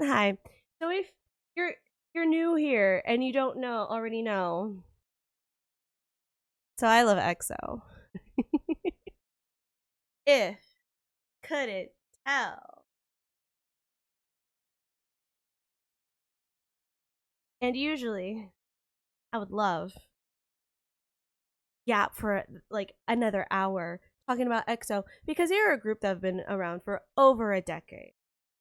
Hi. So if you're new here and you don't already know, so I love EXO. If couldn't tell. And usually I would love for like another hour talking about EXO because they're a group that have been around for over a decade.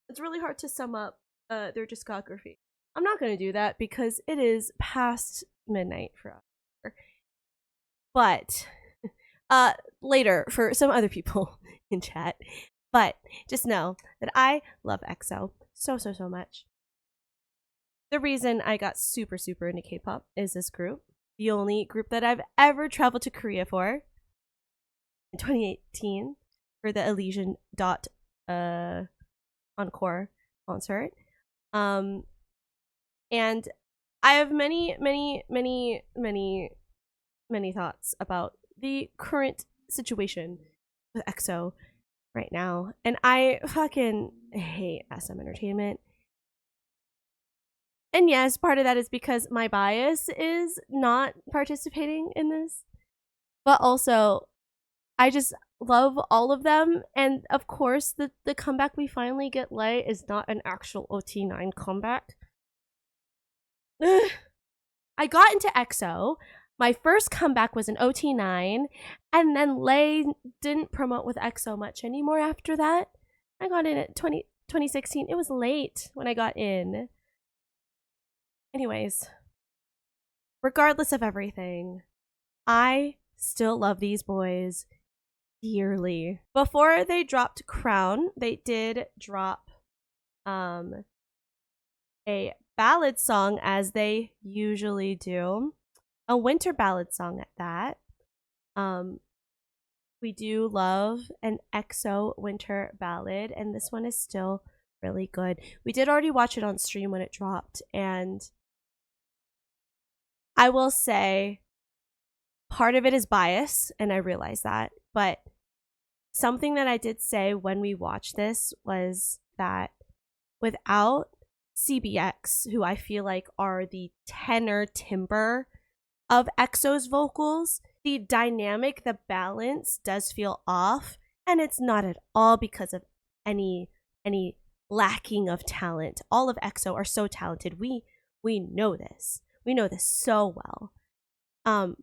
It's really hard to sum up their discography. I'm not going to do that because it is past midnight for us. But later for some other people in chat. But just know that I love EXO so much. The reason I got super into K-pop is this group, the only group that I've ever traveled to Korea for. In 2018 for the Elysian Dot Encore concert. And I have many thoughts about the current situation with EXO right now. And I fucking hate SM Entertainment. And yes, part of that is because my bias is not participating in this. But also, I just love all of them. And of course, the comeback we finally get late is not an actual OT9 comeback. I got into EXO. My first comeback was in OT9, and then Lay didn't promote with EXO much anymore after that. I got in at 2016. It was late when I got in. Anyways, regardless of everything, I still love these boys dearly. Before they dropped Crown, they did drop a ballad song, as they usually do. A winter ballad song at that. We do love an EXO winter ballad, and this one is still really good. We did already watch it on stream when it dropped, and I will say part of it is bias, and I realize that, but something that I did say when we watched this was that without CBX, who I feel like are the tenor timbre of EXO's vocals, the dynamic, the balance does feel off, and it's not at all because of any lacking of talent. All of EXO are so talented. We know this. We know this so well.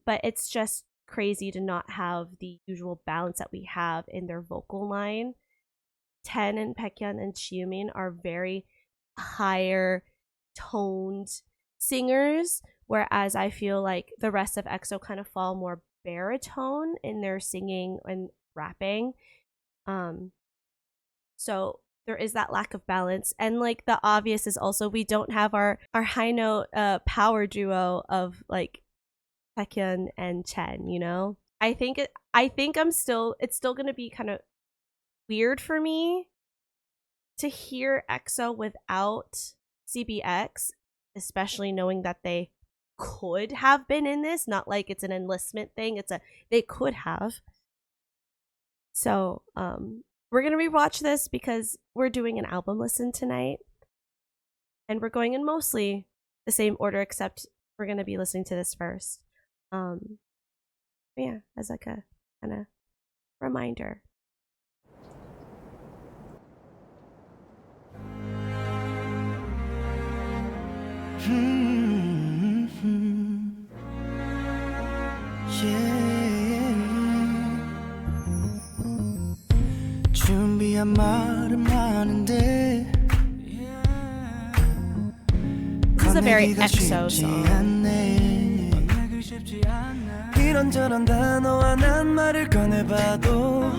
But it's just crazy to not have the usual balance that we have in their vocal line. Ten and Baekhyun and Chiumin are very higher toned singers, whereas I feel like the rest of EXO kind of fall more baritone in their singing and rapping. So there is that lack of balance, and like the obvious is also we don't have our high note power duo of like Baekhyun and Chen, you know? I think it's still gonna be kind of weird for me to hear EXO without CBX, especially knowing that they could have been in this, not like it's an enlistment thing, they could have. So we're gonna rewatch this because we're doing an album listen tonight, and we're going in mostly the same order, except we're gonna be listening to this first. Yeah, as like a kind of reminder. 준비한 말은 많은데 This is a very EXO song. 이런저런 단어와 난 말을 꺼내봐도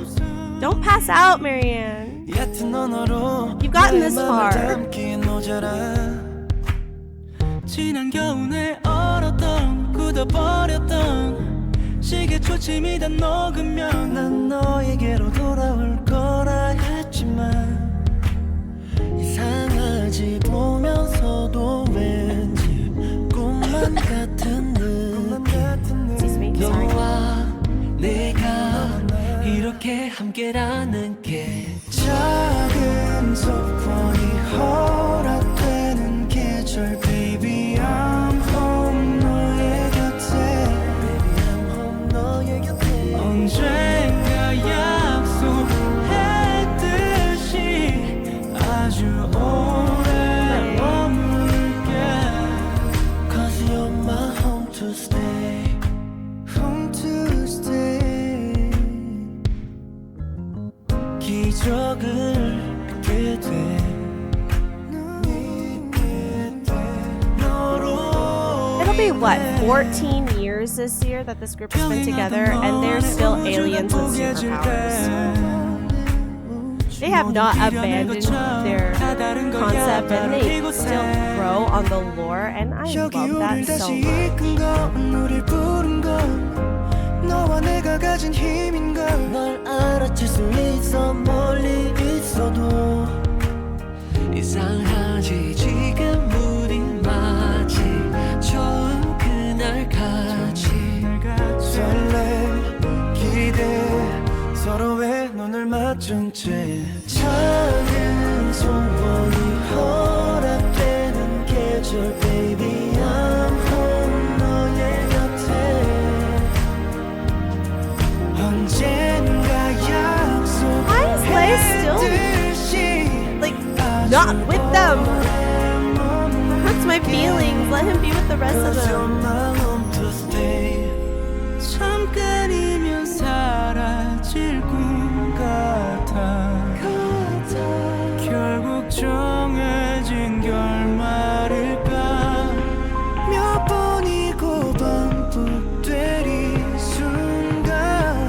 Don't pass out, Marianne. 얕은 언어로 You've gotten this far. 담긴 모자라 지난 겨울에 얼었던 굳어버렸던 시계 초침이 다 녹으면 난 너에게로 돌아올 거라 했지만 이상하지 보면서도 왠지 꿈만 같은 듯 너와 내가 이렇게 함께라는 게 작은 소원이 허락 be what, 14 years this year that this group has been together, and they're still aliens with superpowers. They have not abandoned their concept, and they still grow on the lore, and I love that so 서로의 눈을 맞춘 채 작은 소원이 허락되는 계절 Baby I'm home 너의 곁에 언젠가 Why is Lay still like not with them? It hurts my feelings. Let him be with the rest of them. 잠깐이면 사라질 꿈 같아 결국 정해진 결말일까 몇 번이고 반복되리 순간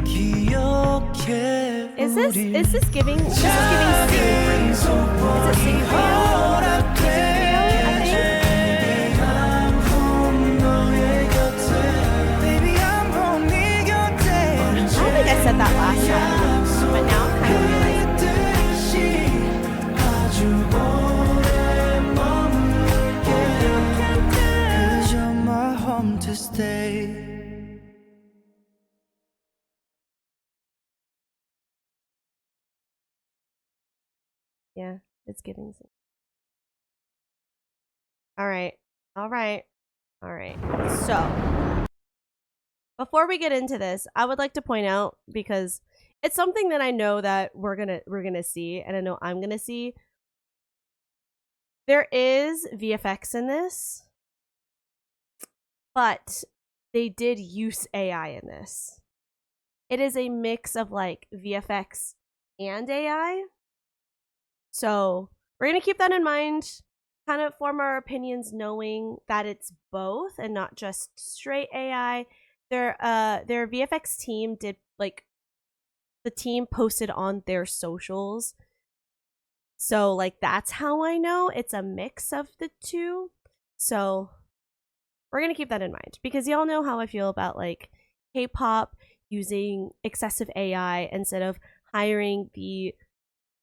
기억해 Is this giving singing for you? Is it singing for you? I said that last time, but now I'm kind of realizing. Yeah, it's giving. All right. So, before we get into this, I would like to point out, because it's something that I know that we're gonna see, and I know I'm gonna see. There is VFX in this, but they did use AI in this. It is a mix of like VFX and AI. So we're gonna keep that in mind, kind of form our opinions knowing that it's both and not just straight AI. Their VFX team did, like, the team posted on their socials. So, like, that's how I know it's a mix of the two. So, we're going to keep that in mind, because y'all know how I feel about, like, K-pop using excessive AI instead of hiring the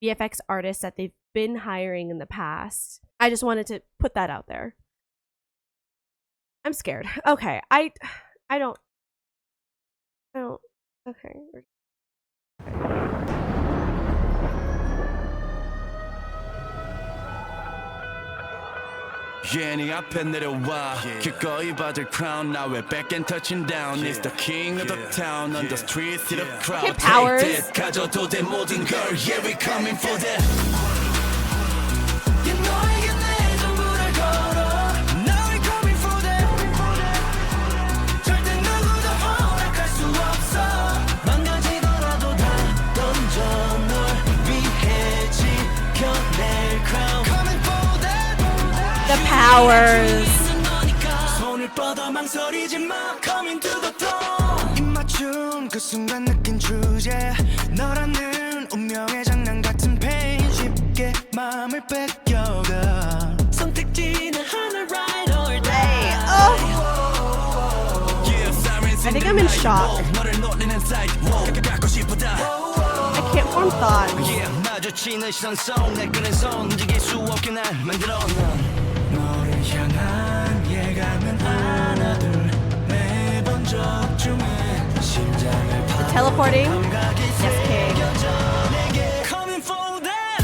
VFX artists that they've been hiring in the past. I just wanted to put that out there. I'm scared. Okay, I don't. Okay. Yeah, 네 앞에 내려와 기꺼이 받을 crown now we're back and touching down It's the king of the town on the streets to the crowd Okay, Powers. Take that 가져도 돼 모든 걸 Yeah, we coming for that 너에게 내 전부를 걸어 Now we coming for that 절대 누구도 허락할 수 없어 망가지더라도 다 던져 널 위해 지켜낼 crown Coming for that The Powers. 손을 뻗어 망설이지 마 Coming to the throne 입맞춤 그 순간 느낀 주제 너라는 운명의 장난 같은 pain 쉽게 마음을 뺏겨가 선택지는 하나 right or die Hey, oh. I think I'm in shock. 너를 놀리는 sidewalk 갖고 싶다 I can't form thoughts. Yeah 마주치는 시선 속 내 끄는 손 움직일 수 없게 날 만들어 너를 향한 예감은 하나 둘 매번 적중해 심장을 Teleporting. Yes, King. Coming for that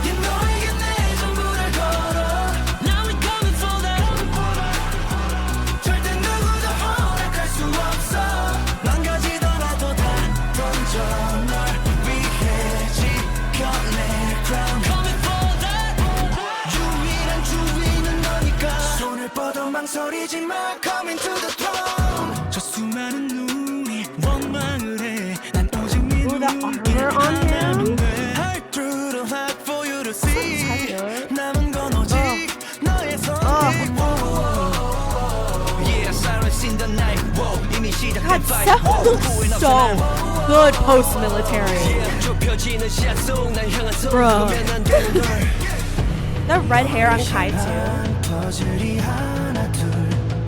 yeah, 너에게 내 전부를 걸어 Now we coming for that 절대 누구도 허락할 수 없어 망가지더라도 다 던져 널 위해 지켜낼 crown Coming for that 유일한 주인은 너니까 손을 뻗어 망설이지 마 Coming to the throne 저 수많은 눈이 God, so good post-military. Bro. The red hair on Kai too. 퍼즐이 하나 둘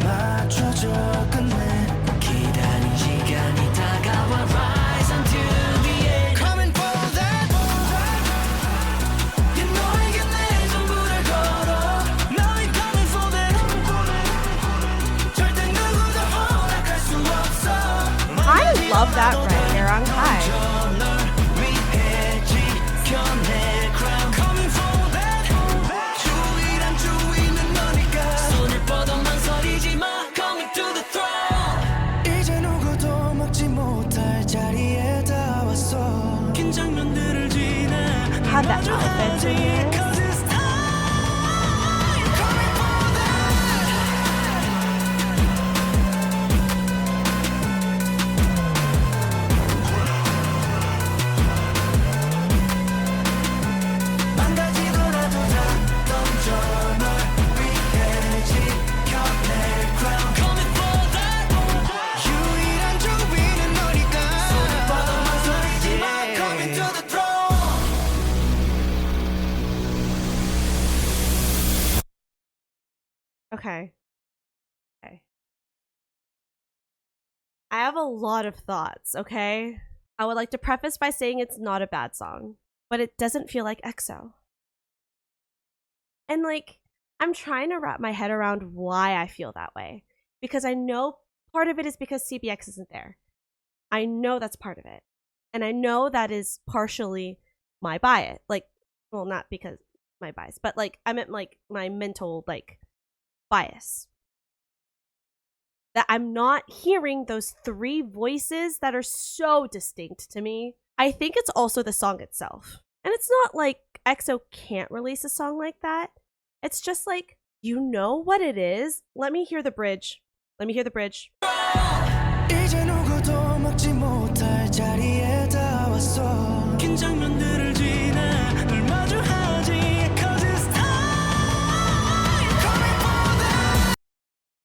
맞춰져 끝내 기다린 시간이 다가와 rise unto the end Coming for that 이 너에게 내 전부를 걸어 Now I'm coming for that 절대 누구도 허락할 수 없어 I love that red hair on Kai. 널 위해 지켜낼 crown Coming for that 주의란 주인은 너니까 손을 뻗어 망설이지 마 Coming to the throne 이제 누구도 먹지 못할 자리에 다 왔어 긴 장면들을 지나 Had that outfit in here. Cause it's time Coming for that 망가지더라도 다 던져 널 위해 지켜낼 crown Coming for that 유일한 주인은 너니까 손을 뻗어 망설이지 마 Coming to the throne Okay. Okay. I have a lot of thoughts, okay? I would like to preface by saying it's not a bad song, but it doesn't feel like EXO. And like, I'm trying to wrap my head around why I feel that way. Because I know part of it is because CBX isn't there. I know that's part of it. And I know that is partially my bias. Like, well, not because my bias, but like, I meant like my mental, like, bias. That I'm not hearing those three voices that are so distinct to me. I think it's also the song itself. And it's not like EXO can't release a song like that. It's just like, you know what it is? Let me hear the bridge. Let me hear the bridge. 이제 누구도 먹지 못할 자리에 다 왔어 긴 장면들을 지나 널 마주하지 Cause it's time Coming for that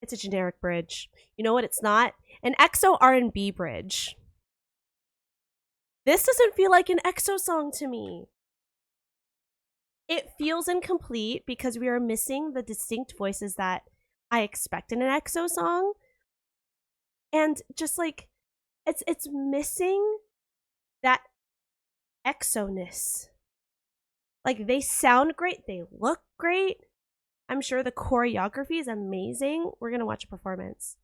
It's a generic bridge. You know what it's not? An EXO R&B bridge. This doesn't feel like an EXO song to me. It feels incomplete because we are missing the distinct voices that I expect in an EXO song. And just like, it's missing that EXO-ness. Like, they sound great, they look great. I'm sure the choreography is amazing. We're gonna watch a performance.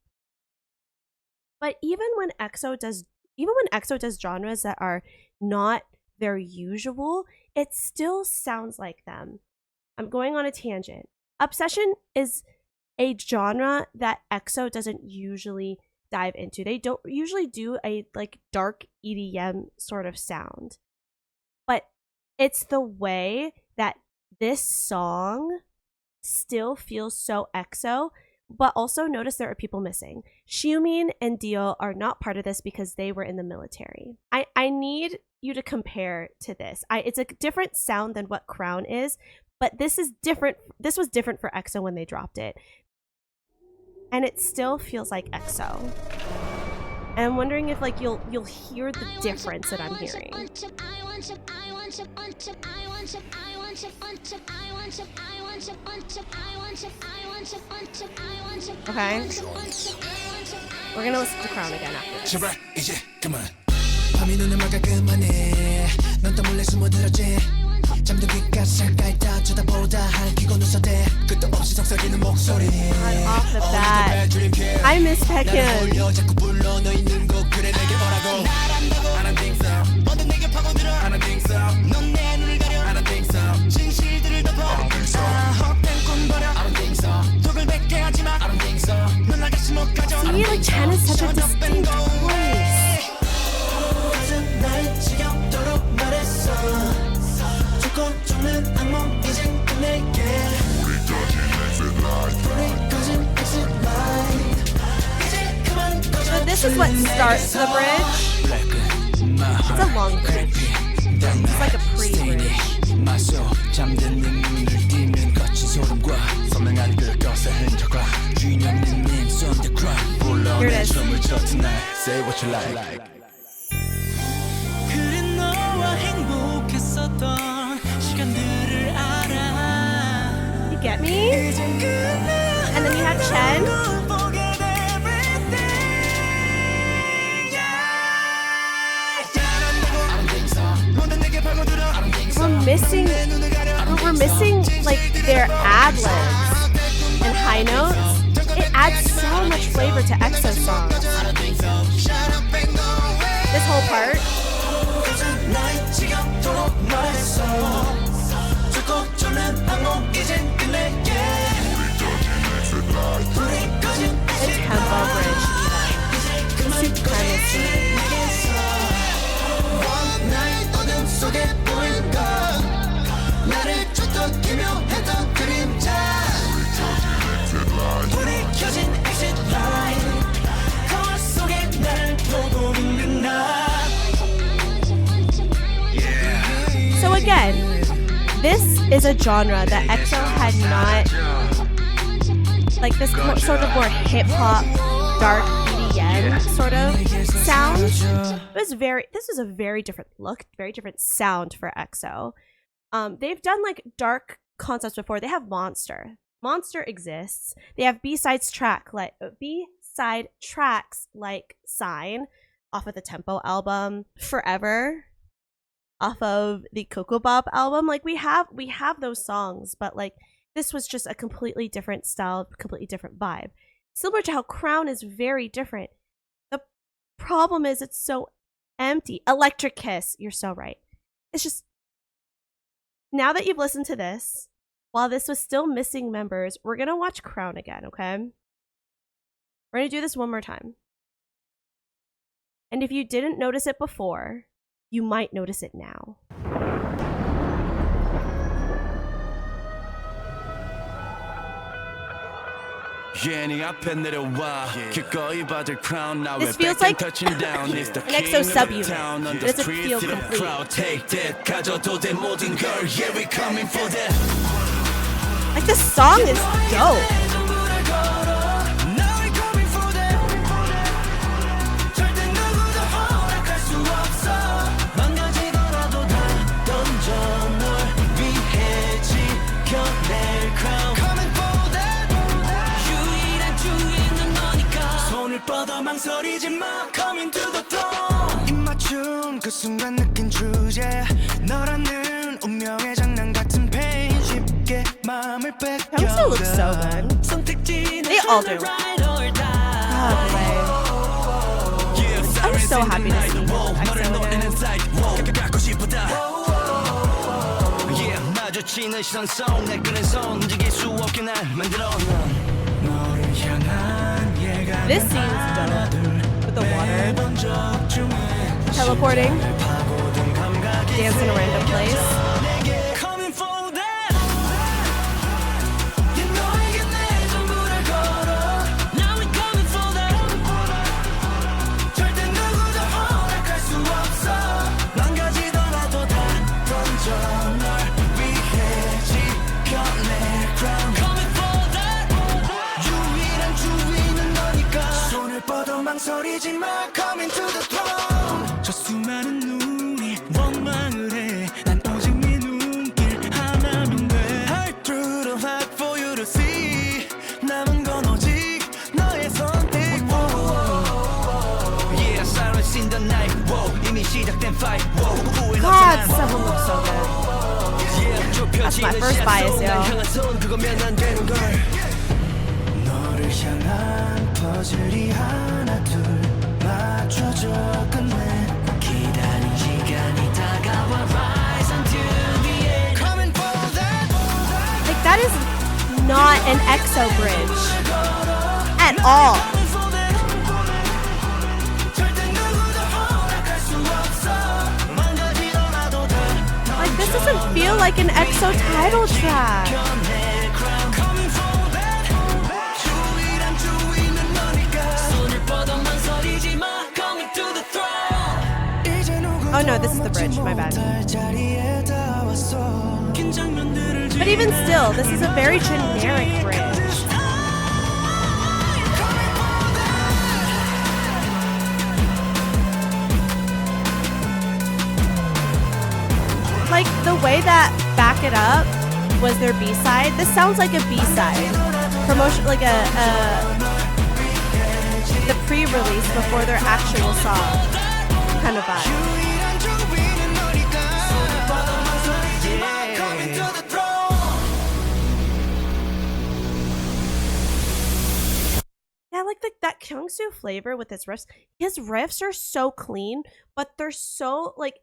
But even when EXO does genres that are not their usual, it still sounds like them. I'm going on a tangent. Obsession is a genre that EXO doesn't usually dive into. They don't usually do a like dark EDM sort of sound. But it's the way that this song still feels so EXO, but also notice there are people missing. Xiumin and Dio are not part of this because they were in the military. I need you to compare to this. It's a different sound than what Crown is, but this is different. This was different for EXO when they dropped it. And it still feels like EXO. And I'm wondering if like you'll hear the difference that I'm hearing. Okay. We're gonna listen to Crown again after this. 제발 이제 그만 밤이 눈을 막아 그만해 넌 또 몰래 숨어들었지 잠든 귓가에 잠깐 다 쳐다보다 할퀴고 눈썹대 끝도 없이 속삭이는 목소리 Off the bat. I miss Baekhyun. 자꾸 불러 너 있는 곳 그래 내게 오라고 I don't think so 모든 내게 파고들어 I don't think so 넌 내 눈을 가려 I don't think so 진실들을 덮어 I don't think so 헛된 꿈 버려 I don't think so 독을 뱉게 하지마 I don't think so 넌 나같이 못 가져 I don't See, like think so Chen is such a distinct voice. 가슴 날 지겹도록 말했어 죽고 죽는 악몽 이젠 끝낼게 우리 꺼진 exit light 이제 그만 꺼져 So this is what starts the bridge. It's a long bridge. It's like a pre-bridge. 마셔 잠든 내 눈을 띄면 거친 소름과 선명한 그 것의 흔적과 주인 없는 names on the ground Here it is. 춤을 춰 tonight what you like. 그래 너와 행복했었던 시간들을 알아. You get me? And then you have Chen. We're missing like their ad-libs and high notes. It adds so much flavor to EXO songs. This whole part. It's tempo bridge. Supremacy. So again, this is a genre that EXO had not, like this sort of more hip-hop, dark EDM sort of sound. This was a very different look, very different sound for EXO. They've done like dark concepts before. They have Monster. Monster exists. They have B-side tracks like Sign off of the Tempo album, Forever off of the Coco Bop album. Like we have those songs, but like this was just a completely different style, completely different vibe. Similar to how Crown is very different. The problem is it's so empty. Electric Kiss, you're so right. It's just, now that you've listened to this, while this was still missing members, we're gonna watch Crown again, okay? We're gonna do this one more time. And if you didn't notice it before, you might notice it now. This feels like an EXO sub unit. It doesn't feel complete. Like the song is dope. Coming to the throne. 입맞춤 그 순간 느낀 주제 너라는 운명의 장난 같은 pain 쉽게 마음을 뺏겨. Youngster looks so good. They all do. I'm so happy to see 마주치는 시선 속 내 끄는 손 움직일 수 없게 날 만들어 너를 향한 예감은 This scene's dope with the water, teleporting, dance in a random place. 망설이지 마, coming to the throne. 저 수많은 눈이 원망을 해. 난 오직 네 눈길 하나면 돼. Hide through the light for you to see. 남은 건 오직 너의 선택. Yeah, silence in the night. Whoa, 이미 시작된 fight. Whoa, God, someone looks so good. That's my first bias, yo. 너를 향한 퍼즐이 하나 둘 맞춰져 끝내 기다린 시간이 다가와 rise until the end coming for that. Like that is not an EXO bridge at all. Like this doesn't feel like an EXO title track. Oh no, this is the bridge, my bad. But even still, this is a very generic bridge. the way that Back It Up was their B-side, this sounds like a B-side. Promotion, like the pre-release before their actual song kind of vibe. Yeah, like that Kyungsoo flavor with his riffs. His riffs are so clean, but they're so, like,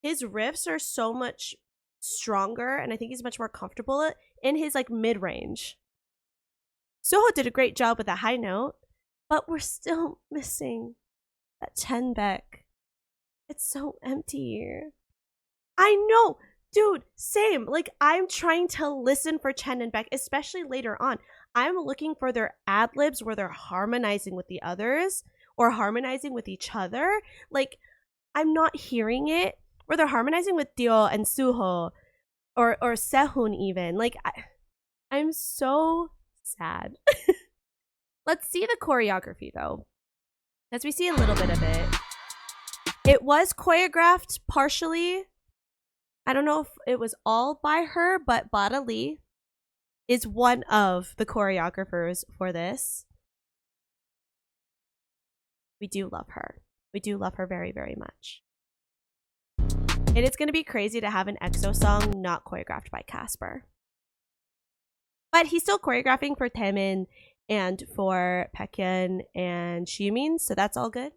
his riffs are so much stronger, and I think he's much more comfortable in his, like, mid-range. Soho did a great job with that high note, but we're still missing that Chen Beck. It's so empty here. I know, dude, same. Like, I'm trying to listen for Chen and Beck, especially later on. I'm looking for their ad-libs where they're harmonizing with the others or harmonizing with each other. Like, I'm not hearing it where they're harmonizing with Dio and Suho or Sehun even. Like, I'm so sad. Let's see the choreography though, as we see a little bit of it. It was choreographed partially. I don't know if it was all by her, but Bada Lee is one of the choreographers for this. We do love her. We do love her very, very much. And it's going to be crazy to have an EXO song not choreographed by Casper. But he's still choreographing for Taemin and for Baekhyun and Xiumin, so that's all good.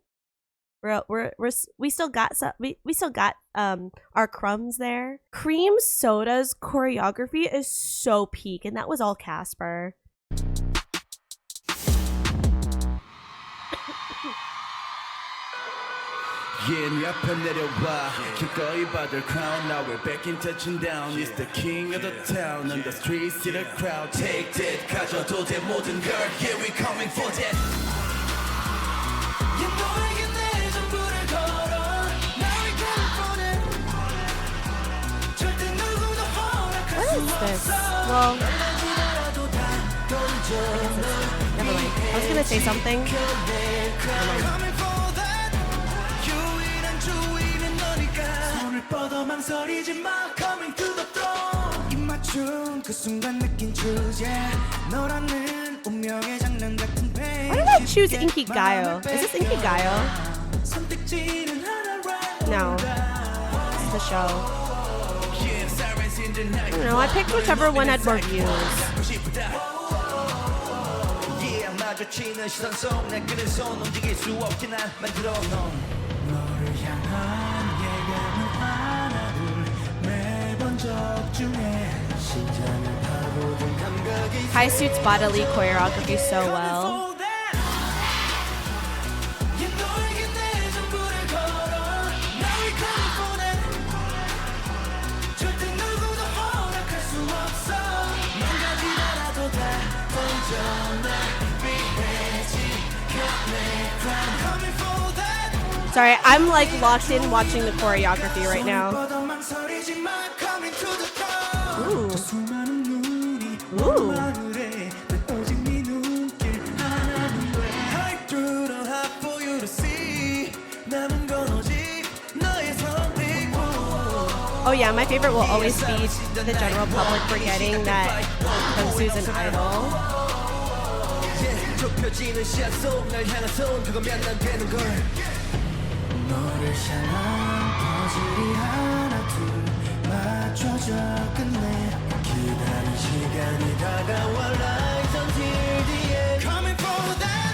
We still got some, we still got our crumbs there. Cream Soda's choreography is so peak, and that was all Casper. Yeah, 네 앞에 내려와 기꺼이 받을 crown. Now we're back in touching down. It's the king of the town. On the streets, see the crowd. Take that, 가져도 돼 모든 걸. Yeah, we coming for that. 너에게 내 전부를 걸어. Now we coming for that. 절대 누구도 허락할 What is this? Well, never mind. I was gonna say something. Never mind. 망설이지 마, coming to the throne. 입맞춘 그 순간 느낀 주제 너라는 운명의 장난 같은 페이지. Why did I choose Inkigayo? Is this Inkigayo? No. This is the show. I don't know, I picked whichever one had more views. 마주치는 시선 속 내 끄는 손 움직일 수 없게 난 만들어 놓은 너를 향한 예감은 하나 둘 매번 적중해 심장을 파고든 감각이 High suits bodily choreography so well. Sorry, I'm like locked in watching the choreography right now. Ooh. Ooh. Oh yeah, my favorite will always be the general public forgetting that Kyungsoo's an idol. 너를 향한 퍼즐이 하나 둘 맞춰져 끝내 기다린 시간이 다가와 lies until the end Coming for that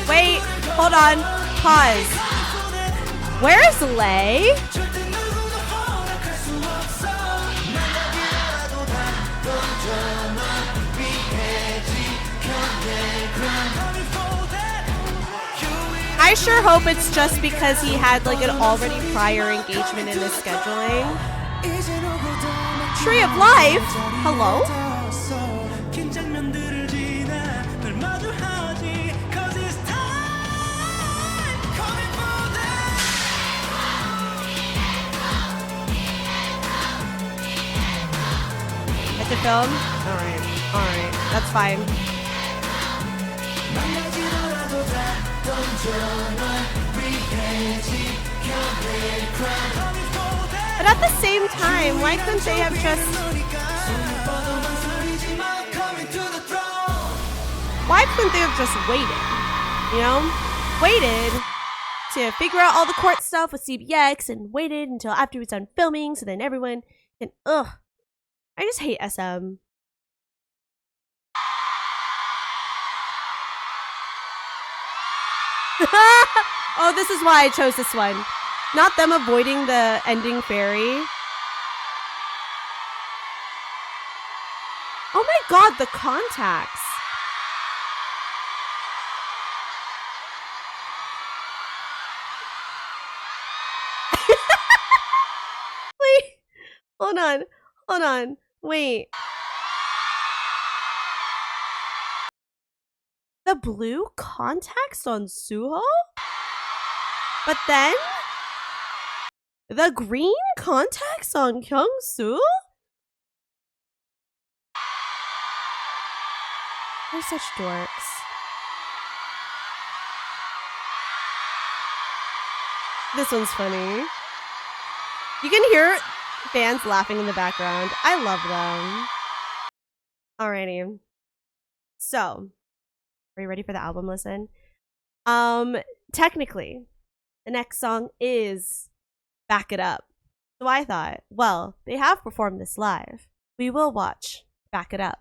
Wait, hold on, pause. Where's Lay? I sure hope it's just because he had like an already prior engagement in the scheduling. Tree of Life? Hello? At the film? Alright, that's fine. But at the same time, why couldn't they have just... Why couldn't they have just waited? You know? Waited to figure out all the court stuff with CBX and waited until after it was done filming so then everyone can... Ugh. I just hate SM. Oh, this is why I chose this one. Not them avoiding the ending fairy. Oh my god, the contacts. Wait, hold on, wait. The blue contacts on Suho? But then the green contacts on Kyung-soo? They're such dorks. This one's funny. You can hear fans laughing in the background. I love them. Alrighty. So, are you ready for the album listen? Technically, the next song is Back It Up. So I thought, well, they have performed this live. We will watch Back It Up.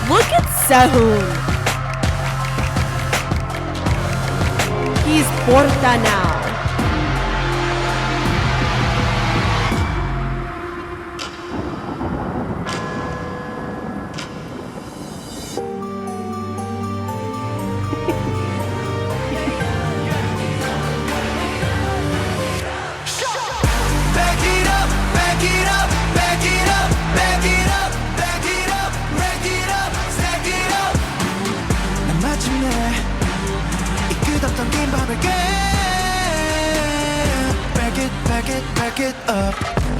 Look at Sehun. He's Porta now. Back it up, back it up, back it up, back it up, back it up, rack it up, stack it up. 난 마침내 이 끝없던 긴 밤을 깨. Back it up.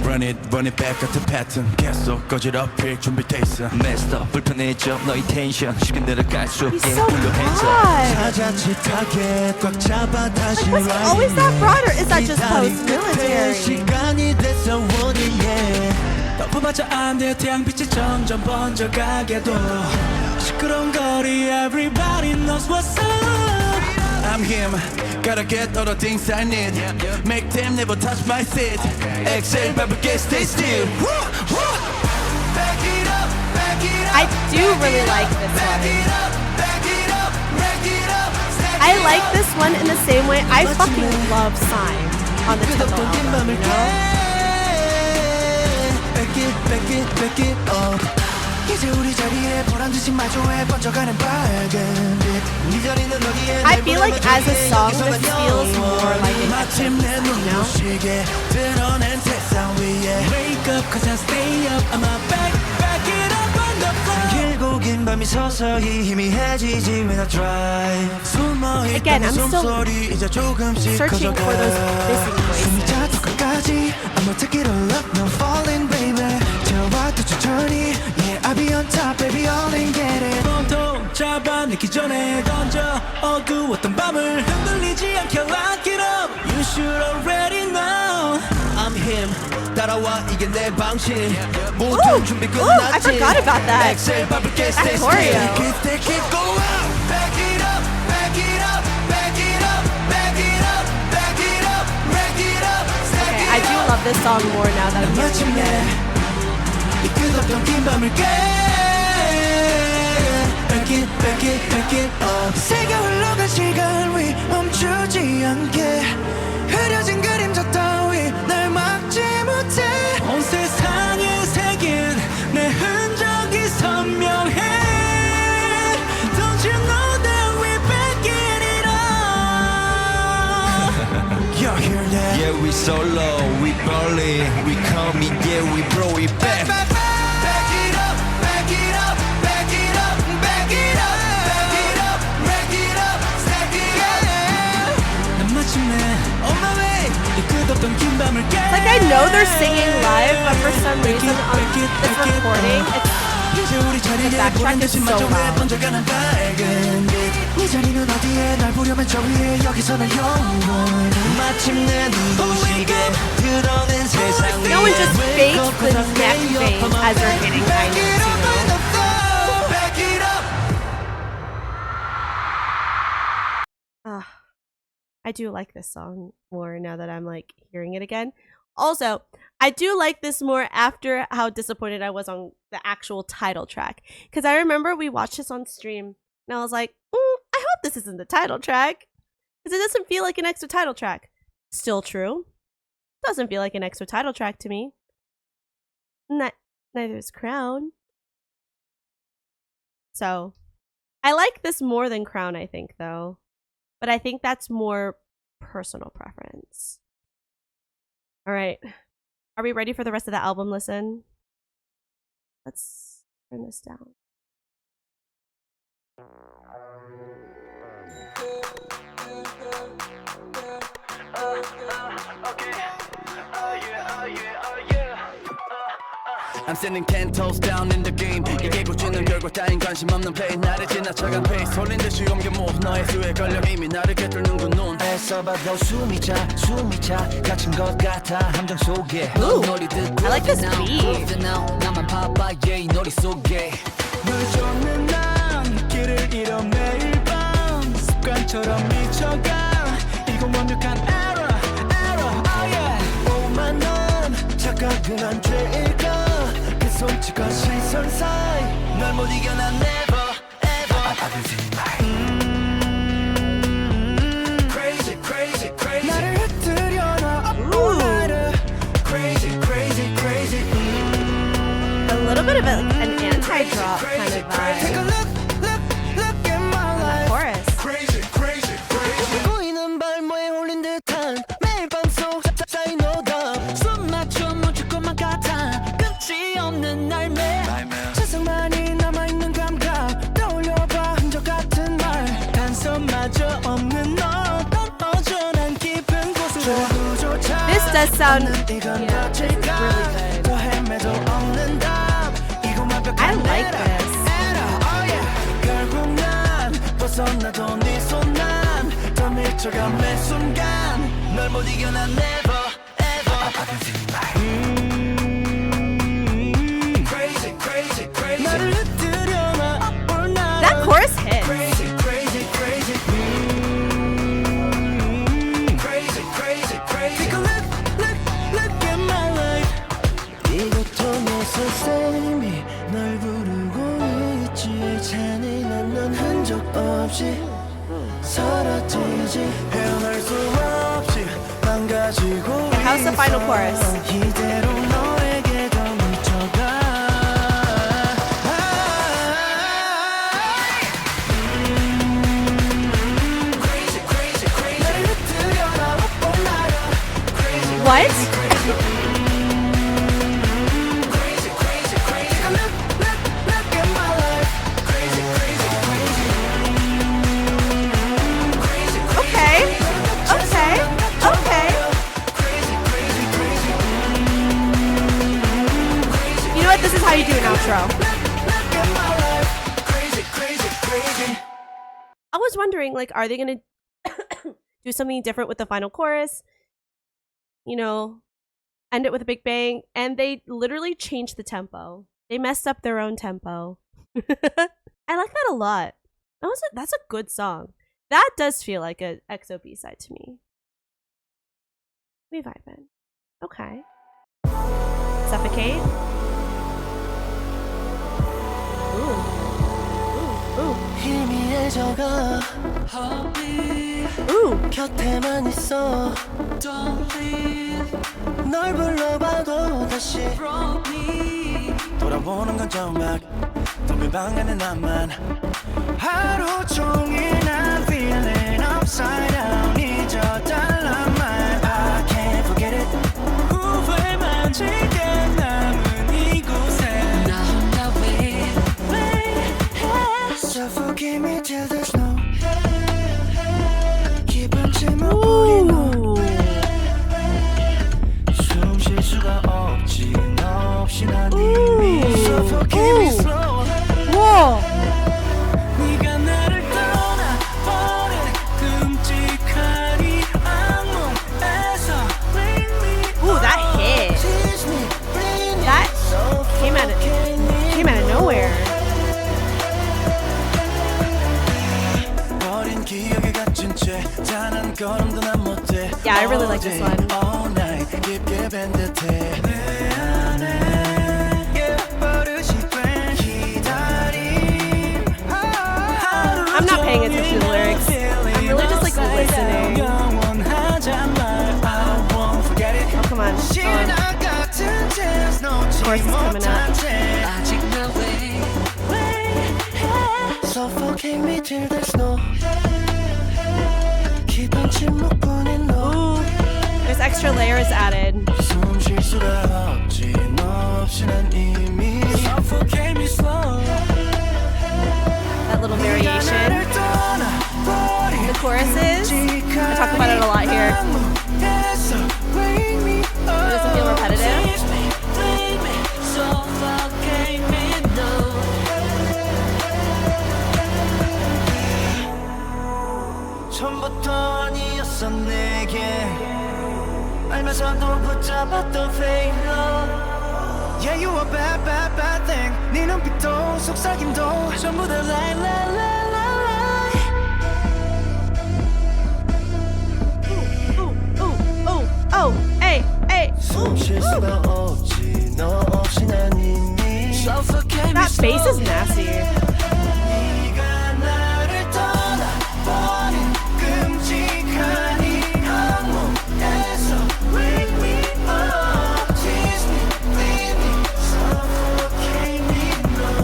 Run it back 같은 패턴 계속 거지럽힐 준비돼 있어. Messed up 불편해져 너의 텐션 쉽게 내려갈 수 없게 He's so 불러해줘 broad. 찾아치타게 꽉 잡아 다시 Like, was he always that broad, or is that just post-military? 시간이 돼서 원이해 덮어봤자 안 돼 태양빛이 점점 번져가게도 시끄러운 거리 everybody knows what's up I'm him gotta get all the things I need make them never touch my seat exhale 밟을게 stay still back it up back it up I do really like this back one. it up back it up rack it up stack I it like up. this one in the same way I fucking love Sign on the Tempo 끝없던 긴 album, 밤을 you 깨 know? back it up 이제 우리 자리에 보란듯이 마주해 번져가는 빨간 빛 이전에는 어디에 I feel like as a song this feels more like an 마침내 you know? 눈부시게 드러낸 세상 위에 Wake up cause I stay up I'm a back it up on the floor 길고 긴 밤이 서서히 희미해지지 when I drive Again, I'm 숨어있던 still 숨소리 이제 조금씩 searching for those missing 숨이 voices. 차도 끝까지 I'ma take it all up no falling baby 저와도 천천히 Yeah I'll be on top baby all in get it 보통 잡아내기 전에 던져 어두웠던 밤을 흔들리지 않게 lock it up You should already know I'm him 따라와 이게 내 방식 모든 준비 끝났지 I forgot about that. 엑셀 밟을게 That stay choreo. still Keep it go out Back it up back it up back it up back it up back it up rack it up stack Okay, it I do up love this song more now that I'm hearing it 마침내 again. 이 끝없던 긴 밤을 깨 Back it up 세게 흘러간 시간 위 멈추지 않게 흐려진 그림자 따위 날 막지 못해 온 세상에 새긴 내 흔적이 선명해 Don't you know that we backing it up You hear that? Yeah we solo we balling we coming yeah we blow it back Back it know they're singing live, but for some reason on this recording, the backtrack is so loud. No one just fakes the neck veins as they're hitting high notes, I do like this song more now that I'm like hearing it again. Also, I do like this more after how disappointed I was on the actual title track. Because I remember we watched this on stream and I was like, I hope this isn't the title track. Because it doesn't feel like an EXO title track. Still true. Doesn't feel like an EXO title track to me. Neither is Crown. So, I like this more than Crown, I think, though. But I think that's more personal preference. All right. Are we ready for the rest of the album listen? Let's turn this down. I'm sending 10 toes down in the game 이게 고치는 결과 따윈 관심 없는 play 나를 지나쳐간 pace 홀린 듯이 옮겨 move 너의 수에 걸려 이미 나를 꿰뚫는군 눈 애써봐도 숨이 차 갇힌 것 같아 함정 속에 Ooh, I like this beat. 나만 봐봐 이 놀이 속에 널 쫓는 난 길을 잃어 매일 밤 습관처럼 미쳐가 이건 완벽한 error oh yeah 오만 넌 착각은 안 죄일까 솔직한 시선 사이 널 못 이겨 난 never ever I do crazy crazy crazy 나를 흩뜨려놔 up all nighter crazy crazy crazy A little bit of an anti-drop kind of vibe. Take a look at my life Chorus. crazy crazy crazy 보이는 발모에 홀린 듯한 매일 밤 속 쌓인 오답 숨 맞춰 멈출 것만 같아 끝이 없는 날매 세상만이 남아있는 감각 떠올려봐 흔적 같은 말 단서마저 없는 너 떨어져 난 깊은 곳으로 This does sound, yeah, this is really good. I like this. 결국 난 벗어나도 네 손 난 더 미쳐가 매 순간 널 못 이겨 난 never ever crazy crazy crazy 나를 흩뜨려놔 up all night That chorus hits. crazy crazy crazy crazy crazy crazy Take a look at my life 이것도 내 선생님이 널 부르고 있지 잔인한 넌 흔적 없이 사라지지 헤어날 수 없이 망가지고 How's the final chorus? 이대로 너에게 더 미쳐가 crazy crazy crazy 나를 흩뜨려놔 up all nighter crazy What? crazy crazy crazy look at my life crazy crazy crazy crazy Okay. Okay. Okay. crazy crazy crazy You know what? This is how you do an outro. look at my life crazy crazy crazy I was wondering, like, are they gonna do something different with the final chorus? You know, end it with a big bang, and they literally changed the tempo. They messed up their own tempo. I like that a lot. That's a good song. That does feel like a EXO B-side to me. We vibing. Okay. Suffocate. Ooh. 희미해져가 Ooh. 곁에만 있어 널 불러봐도 다시 돌아보는 건 정막 덤빈 방 안에 나만 하루 종일 난 feeling upside down 잊어달란 말 I can't forget it 후회만 지게 남은 이곳에 나 혼자 Suffocate me till there's no 기분 제목 뿌린 너 Ooh. 숨 쉴 진 채 단 한 걸음도 난 못해. Yeah, I really like this one. All night 깊게 밴 듯해. 내 안에 버릇이 된 기다림. I'm not paying attention to the lyrics. I'm really just like listening. Oh, come on. Of course, it's coming up. Suffocate me till there's no. 깊은 침묵뿐인 너. Ooh, there's extra layers added. 숨 쉴 수가 없지 너 없이 난 이미. Suffocate me slow. That little variation. The choruses. I talk about it a lot here. Does it feel repetitive? 처음부터 아니었어 내게 알면서도 붙잡았던 fake love. Yeah, you a bad, bad, bad thing. 네 눈빛도 속삭임도 전부 다 lie, lie, lie, lie, Ooh, oh, hey, hey. 숨 쉴 수가 없지 너 없이 난 이미. Suffocate me That bass is nasty. 네가 나를 떠나버린 끔찍한 이 항목에서 wake me up, tease me, leave me, suffocate me, no.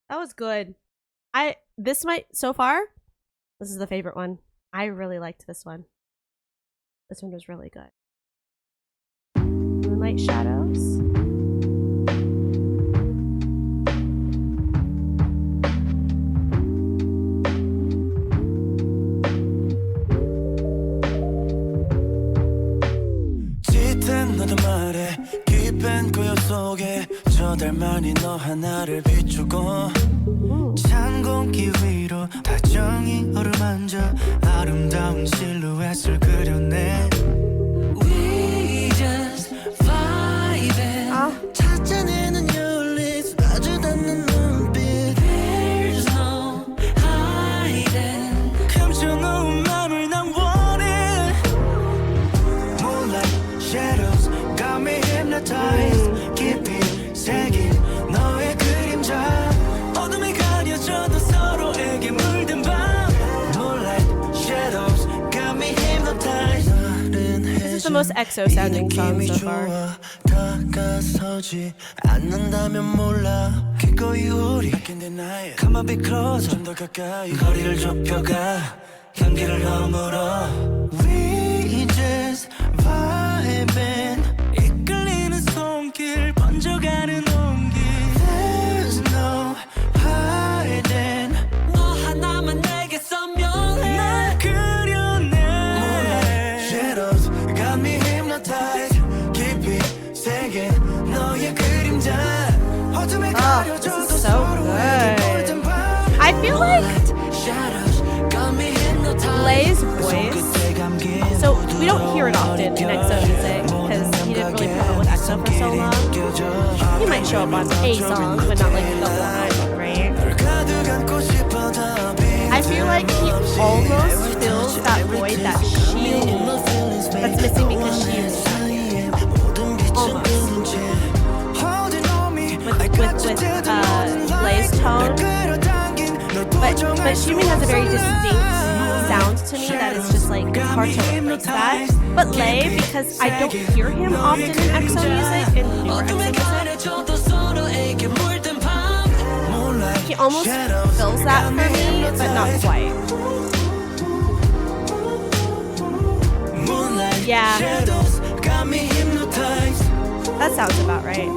That was good. So far, this is the favorite one. I really liked this one. This one was really good. Moonlight Shadows. 짙은 너도 말해 깊은 고요 속에 저 달만이 너 하나를 비추고 찬 공기 위로 다정히 어루만져 아름다운 실루엣을 그려내. We just vibing. 찾아내는 your lips 빠져닿는 눈빛. There's no hiding. 감춰놓은 맘을 난 원해. Moonlight shadows got me hypnotized. 깊이 새긴 너의 그림자. 어둠이 가려져도 서로에게 물든 밤. Moonlight shadows got me hypnotized. This is the most EXO sounding song so far. 다가서지 않는다면 몰라. 기꺼이 우리 Come a bit closer. 좀 더 가까이 거리를 좁혀가 향기를 허물어. We just vibing. 이끌리는 손길 번져가는 온기. There's no hiding. 너 하나만 내게 선명해. 날 그려내. Moonlight shadows got me hypnotized. 깊이 새긴 너의 그림자. 어둠에 가려져도 this is so good. I feel like Lay's voice, so we don't hear it often in EXO music because he didn't really put up with EXO for so long. He might show up on a song, but not like the whole album, right? I feel like he almost fills that void that that's missing because she's almost with Lay's tone. But Xiumin has a very distinct sound to me that is just like hard to replace that. But Lay, because I don't hear him often in EXO music and newer EXO music, he almost fills that for me, but not quite. Yeah, that sounds about right.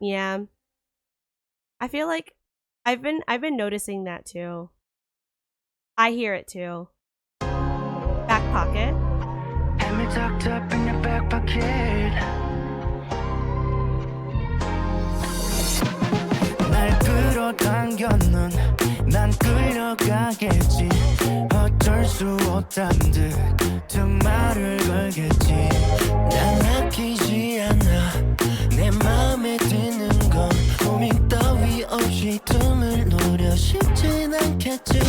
Yeah, I feel like I've been noticing that too. I hear it too. Back pocket. tucked up in your back pocket. 날 끌어당겨 넌 난 끌려가겠지. 어쩔 수 없단 듯두 말을 걸겠지 난 아끼지 않아 내 맘에 드는 건 고민 따위 없이 틈을 노려 쉽진 않겠지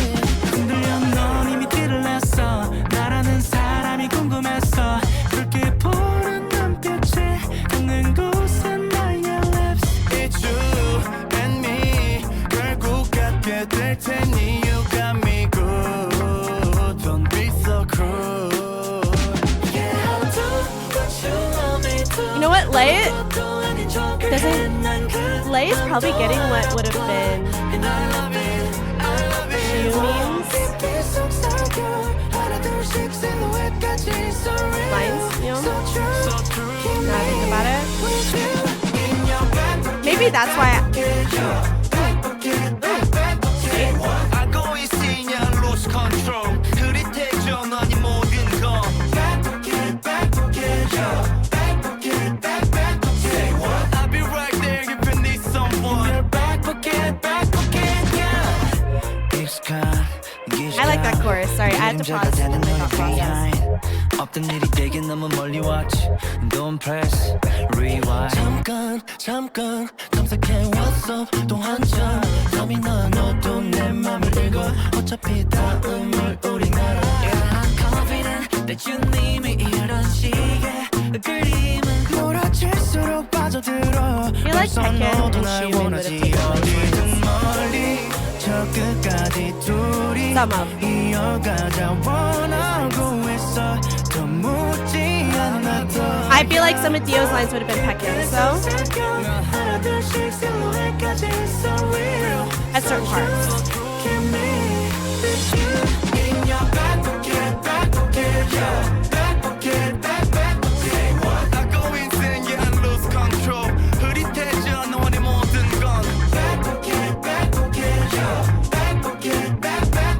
흔들려 넌 이미 티를 냈어 나라는 사람이 궁금했어 그렇게 보는 눈빛에 닿는 곳은 나의 lips It's you and me 결국 갖게 될 테니 You got me good Don't be so cruel Yeah I'll do what you want me to You know what? Lay doesn't. Lay is probably getting what would have been Xiumin's lines, you know? Now I think about it. Maybe that's why 알고 있으냐 lose control 흐릿해져 너니 모든 건 Say what? I'll be right there if you need someone Back pocket, yeah I like that chorus. Sorry, I had to pause my thought process. 없던 일이 되게 너무 멀리 왔지 Don't press, rewind 잠깐 검색해 what's up 또 한참 잠이 나 너도 내 맘을 읽어 어차피 다음을 우린 알아 Yeah, I'm confident that you need me 이런 식의 그림은 몰아칠수록 빠져들어 I feel like Baekhyun and Xiumin would have taken my chorus. 저 끝까지 둘이 Sum up. 이어가자 원하고 있어 더 묻지 않아도 I feel like some of Dio's lines would have been Baekhyun, so at certain parts.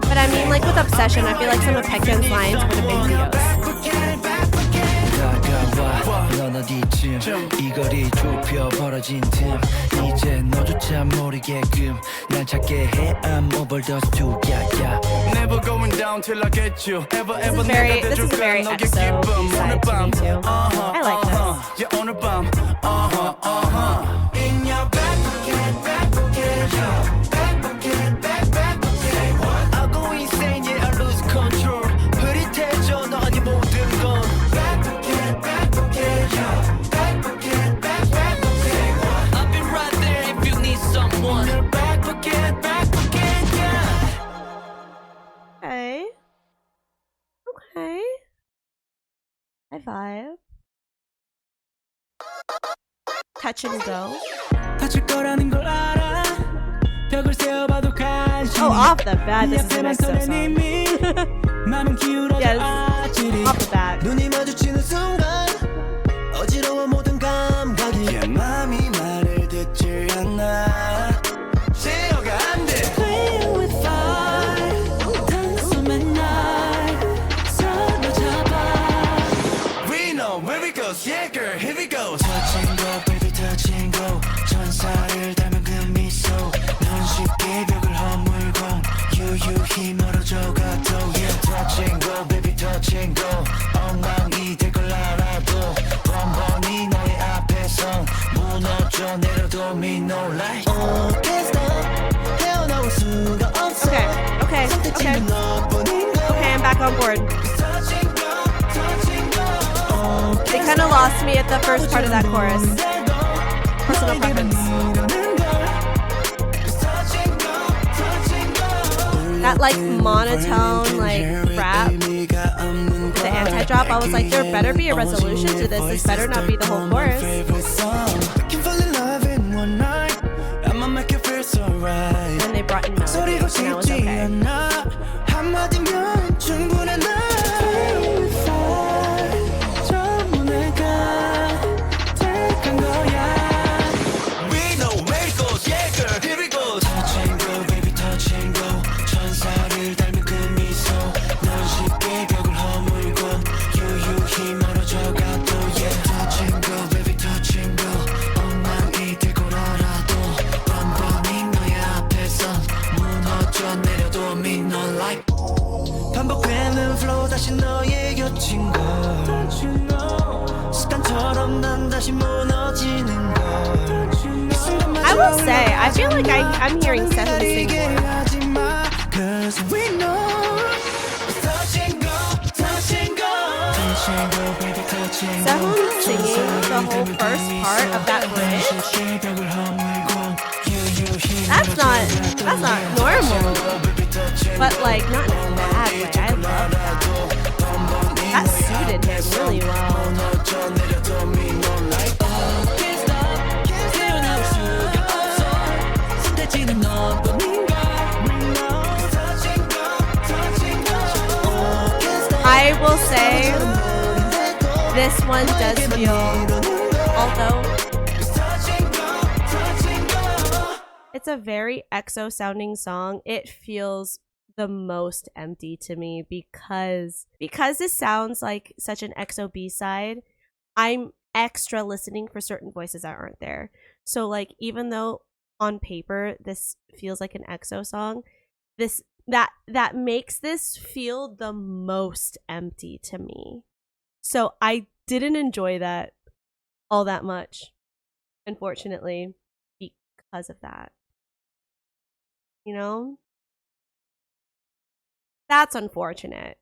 But I mean, like with Obsession, I feel like some of Baekhyun's lines would have been Dio's. 다가와 넌 어디쯤 이 거리 좁혀 벌어진 틈 이제 너조차 모르게끔 날 찾게 해 I'm overdose too yeah yeah Never going down till I get you ever ever This is a very EXO B-side to me too. I like this. yeah 오늘 밤 In your back pocket yeah back pocket say what I go insane yeah I lose control 흐릿해져 너 아니 모든 건 I'll be right there if you need someone. Back pocket, yeah. Okay. Okay. High five. Touch and go. 다칠 거라는 걸 알아. 벽을 세워봐도 관심. Oh, off the bat, this is an EXO song. 마음은 기울어져 Yes, 아찔히. off the bat. 눈이 마주치는 순간 어지러워 모든 감각이 yeah, 마음이 말을 듣지 않아 제어가 안 돼 Playing with fire 단숨에 날 사로잡아 We know where it goes yeah girl here we go Touch and go baby touch and go 천사를 닮은 그 미소 넌 쉽게 벽을 허물곤 유유히 멀어져가도 yeah touch and go baby touch and go 엉망이 될 걸 알아도 번번이 너의 앞에선 무너져 내려도 me no light Can't stop 헤어나올 수가 없어 Okay, okay, okay. Okay, I'm back on board. They kind of lost me at the first part of that chorus. Personal preference. That like monotone, like rap, the anti-drop, I was like, there better be a resolution to this. This better not be the whole chorus. And they brought in melody, and I was okay. 넌 flow 다시 너의 곁인 걸 습관처럼 난 다시 무너지는 걸 I will say, I feel like I'm hearing Sehun sing more. Cause we know touching go baby touching go Sehun singing the whole first part of that bridge. That's not normal, but like not in a bad way. I love that. That suited him really well. I will say this one does feel, although it's a very EXO sounding song, it feels the most empty to me because this sounds like such an EXO B-side. I'm extra listening for certain voices that aren't there. So like even though on paper this feels like an EXO song, that makes this feel the most empty to me. So I didn't enjoy that all that much, unfortunately, because of that. You know? That's unfortunate.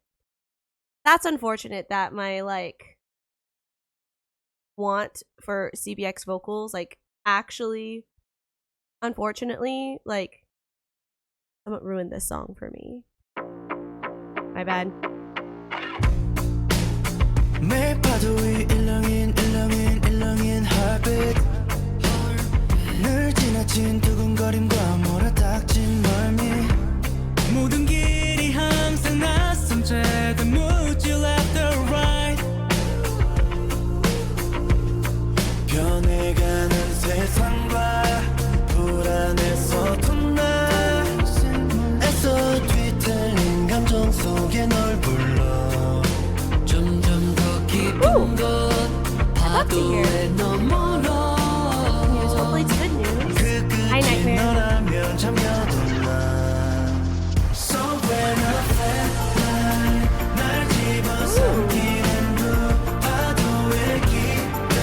That's unfortunate that my like want for CBX vocals like actually unfortunately like someone ruined this song for me. My bad. 매일 파도위 일렁인 heartbeat 늘 지나친 두근거림과 몰아닥친 멀미 모든 길이 항상 낯선 채도 moved you left or right 변해가는 세상과 불안에 서툰 날 애써 뒤틀린 감정 속에 널 불러 점점 더 깊은 곳 파도에 너머로 News. Hopefully it's good news. Hi, Nightmare. 너라면 잠겨둔 나 So when I flatline 날 집어삼키는 그 파도의 기대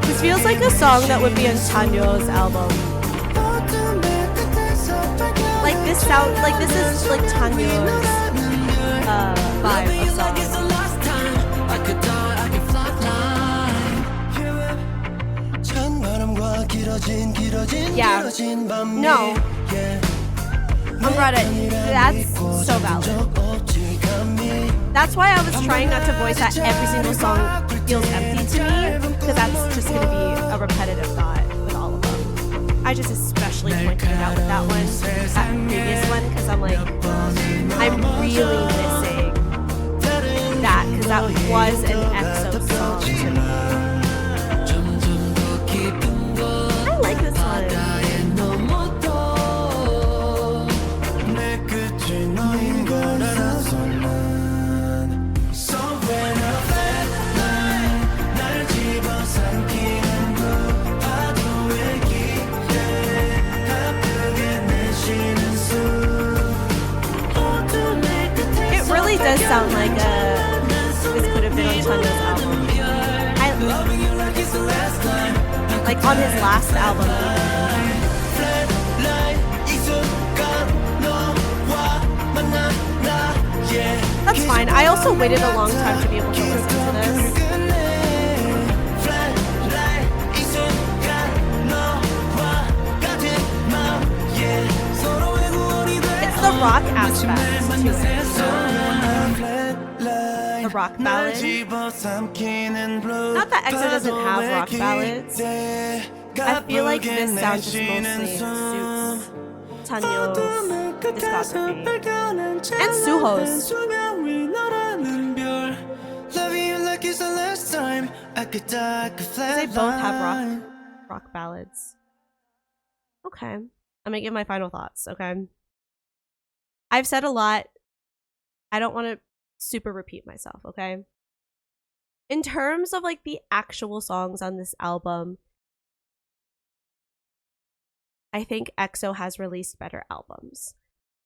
This feels like a song that would be on Chanyeol's album. Like this sound, like this is like Chanyeol's vibe of song. Yeah. No. Umbrella, that's so valid. That's why I was trying not to voice that every single song feels empty to me, because that's just going to be a repetitive thought with all of them. I just especially pointed it out with that one, that previous one, because I'm like, I'm really missing that, because that was an EXO song to me. I like this one. It really does sound like this could have been on Chanyeol's album. Like on his last album. That's fine. I also waited a long time to be able to listen to this. It's the rock aspect to it. The rock ballad. Not that EXO doesn't have rock ballads. I feel like this sound just mostly suits Chanyeol's discography. And Suho's. They both have rock ballads. Okay. I'm gonna give my final thoughts, okay? I've said a lot. I don't want to super repeat myself, okay? In terms of like the actual songs on this album, I think EXO has released better albums.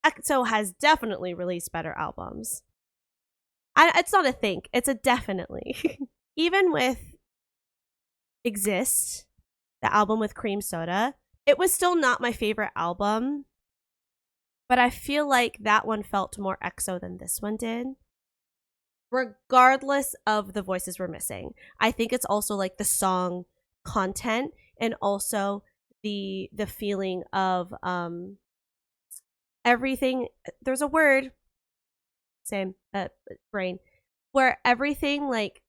EXO has definitely released better albums. It's not a think, it's a definitely. Even with Exist, the album with Cream Soda, it was still not my favorite album, but I feel like that one felt more EXO than this one did. Regardless of the voices we're missing. I think it's also like the song content and also the feeling of everything. There's a word, same brain, where everything like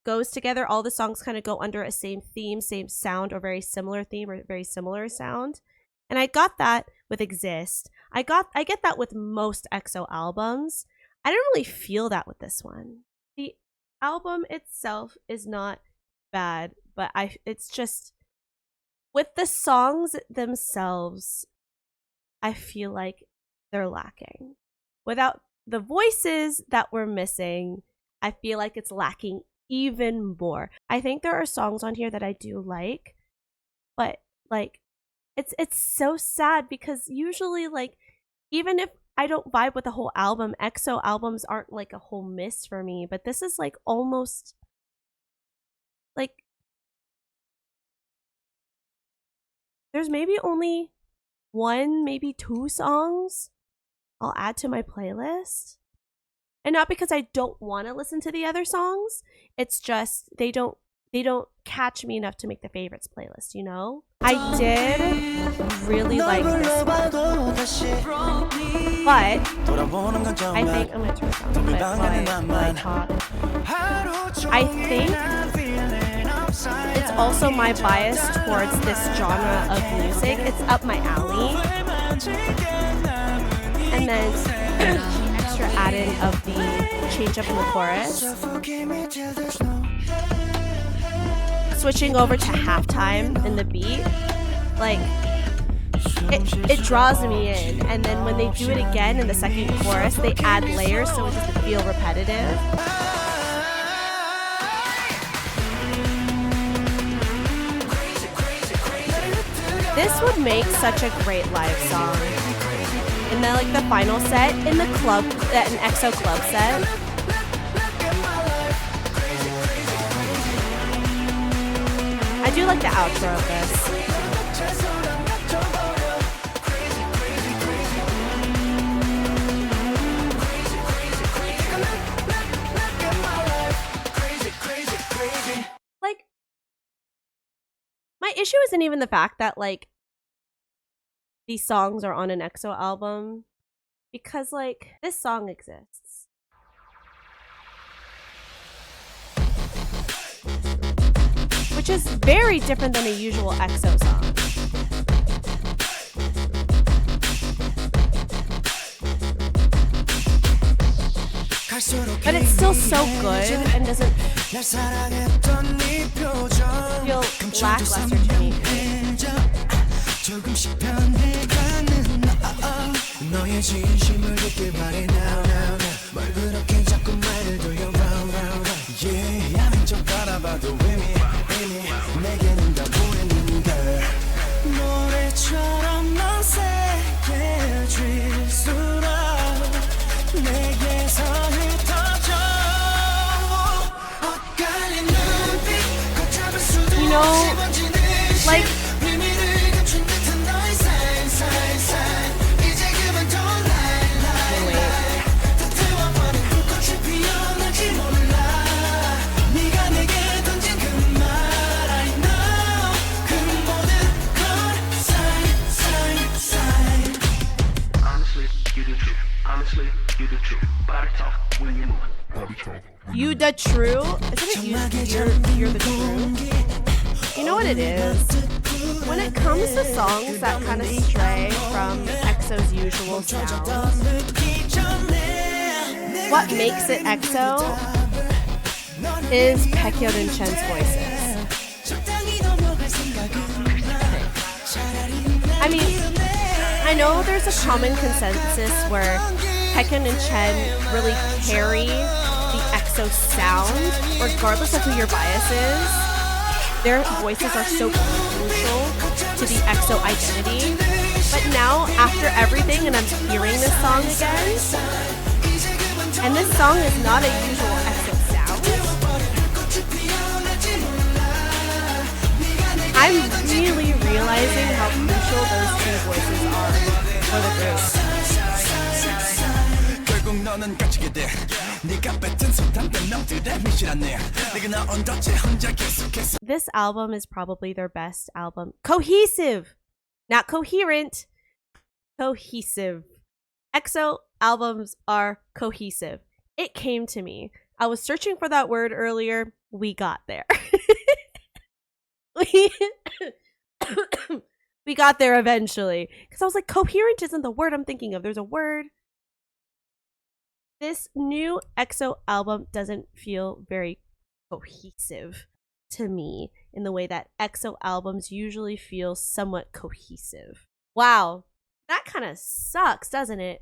goes together. All the songs kind of go under a same theme, same sound, or very similar theme or very similar sound. And I got that with Exist. I get that with most EXO albums. I don't really feel that with this one. The album itself is not bad, but it's just with the songs themselves, I feel like they're lacking. Without the voices that we're missing, I feel like it's lacking even more. I think there are songs on here that I do like, but like it's so sad because usually like even if I don't vibe with the whole album, EXO albums aren't like a whole miss for me, but this is like almost like there's maybe only one, maybe two songs I'll add to my playlist. And not because I don't want to listen to the other songs, it's just they don't catch me enough to make the favorites playlist, you know? I did really like this one. But I think I'm gonna turn this on while I talk. I think it's also my bias towards this genre of music. It's up my alley. And then extra add-in of the change up in the chorus. Switching over to halftime in the beat, like it draws me in, and then when they do it again in the second chorus, they add layers so it doesn't feel repetitive. This would make such a great live song. And then like the final set in the club, an EXO club set. I do like the outro of this. Like, my issue isn't even the fact that like these songs are on an EXO album, because like this song exists. Which is very different than a usual EXO song. But it's still so good and doesn't feel lackluster to me. You know, like you the true? Isn't it you're the true? You know what it is? When it comes to songs that kind of stray from EXO's usual sounds, what makes it EXO is Baekhyun and Chen's voices. I mean, I know there's a common consensus where Baekhyun and Chen really carry the EXO sound, regardless of who your bias is. Their voices are so crucial to the EXO identity. But now, after everything, and I'm hearing this song again, And this song is not a usual EXO sound. I'm really realizing how crucial those two voices are for the group. 결국 너는 갇히게 돼 네가 뱉은 소담들 놈들의 미실하네 내가 나온 덫에 혼자 계속해서 This album is probably their best album. Cohesive! Not coherent. Cohesive. EXO albums are cohesive. It came to me. I was searching for that word earlier. We got there. We got there eventually. Because I was like, coherent isn't the word I'm thinking of. There's a word. This new EXO album doesn't feel very cohesive to me in the way that EXO albums usually feel somewhat cohesive. Wow. That kind of sucks, doesn't it?